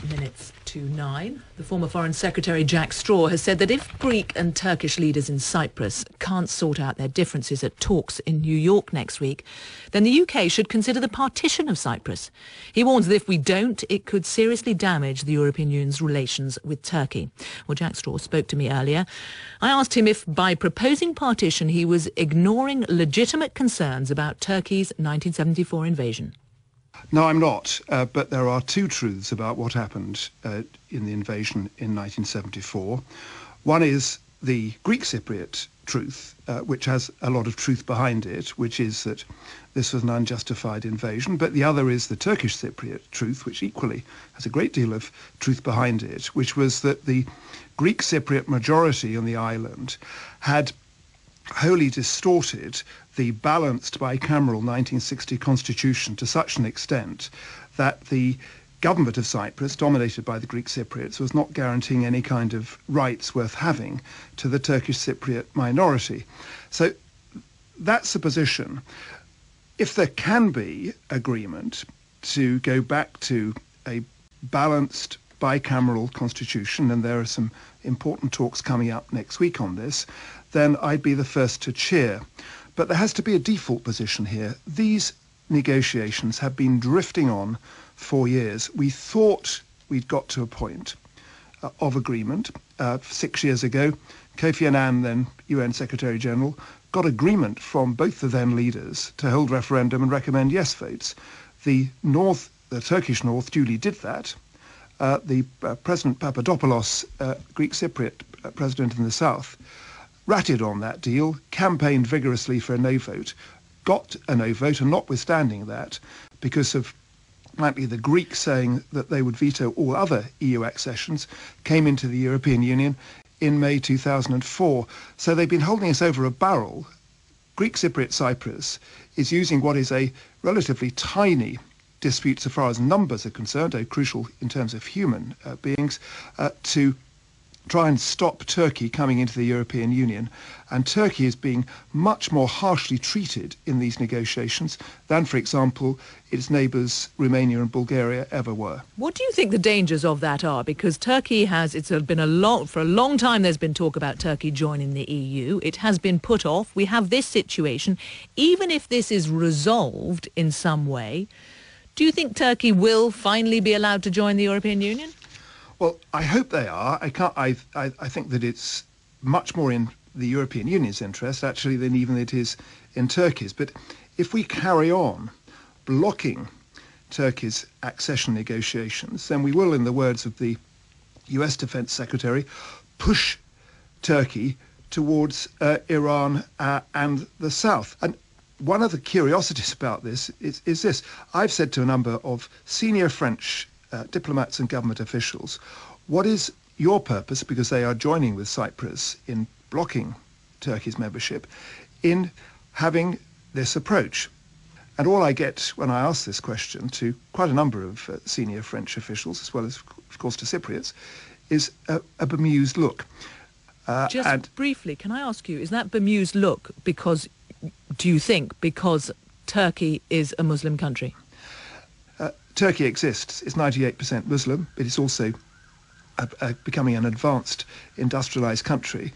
minutes to 9. The former Foreign Secretary Jack Straw has said that if Greek and Turkish leaders in Cyprus can't sort out their differences at talks in New York next week, then the UK should consider the partition of Cyprus. He warns that if we don't, it could seriously damage the European Union's relations with Turkey. Well, Jack Straw spoke to me earlier. I asked him if by proposing partition he was ignoring legitimate concerns about Turkey's 1974 invasion. No, I'm not, but there are two truths about what happened in the invasion in 1974. One is the Greek Cypriot truth, which has a lot of truth behind it, which is that this was an unjustified invasion. But the other is the Turkish Cypriot truth, which equally has a great deal of truth behind it, which was that the Greek Cypriot majority on the island had wholly distorted the balanced bicameral 1960 constitution to such an extent that the government of Cyprus, dominated by the Greek Cypriots, was not guaranteeing any kind of rights worth having to the Turkish Cypriot minority. So that's the position. If there can be agreement to go back to a balanced bicameral constitution, and there are some important talks coming up next week on this, then I'd be the first to cheer. But there has to be a default position here. These negotiations have been drifting on for years. We thought we'd got to a point of agreement 6 years ago. Kofi Annan, then UN Secretary General, got agreement from both the then leaders to hold referendum and recommend yes votes. The Turkish North duly did that. The President Papadopoulos, Greek Cypriot president in the south, ratted on that deal, campaigned vigorously for a no vote, got a no vote, and notwithstanding that, because of frankly the Greeks saying that they would veto all other EU accessions, came into the European Union in May 2004. So they've been holding us over a barrel. Greek Cypriot Cyprus is using what is a relatively tiny dispute so far as numbers are concerned, though crucial in terms of human beings, to try and stop Turkey coming into the European Union. And Turkey is being much more harshly treated in these negotiations than, for example, its neighbours Romania and Bulgaria ever were. What do you think the dangers of that are? Because Turkey has, for a long time there's been talk about Turkey joining the EU. It has been put off. We have this situation. Even if this is resolved in some way, do you think Turkey will finally be allowed to join the European Union? Well, I hope they are. I think that it's much more in the European Union's interest, actually, than even it is in Turkey's. But if we carry on blocking Turkey's accession negotiations, then we will, in the words of the US Defense Secretary, push Turkey towards Iran and the South. And one of the curiosities about this is this. I've said to a number of senior French diplomats and government officials, what is your purpose, because they are joining with Cyprus in blocking Turkey's membership, in having this approach? And all I get when I ask this question to quite a number of senior French officials, as well as, of course, to Cypriots, is a bemused look. Just briefly, can I ask you, is that bemused look because, do you think, because Turkey is a Muslim country? Turkey exists. It's 98% Muslim, but it's also becoming an advanced industrialized country.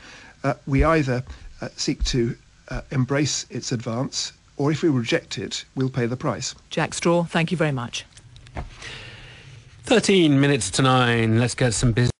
We either seek to embrace its advance, or if we reject it, we'll pay the price. Jack Straw, thank you very much. 13 minutes to 9. Let's get some business.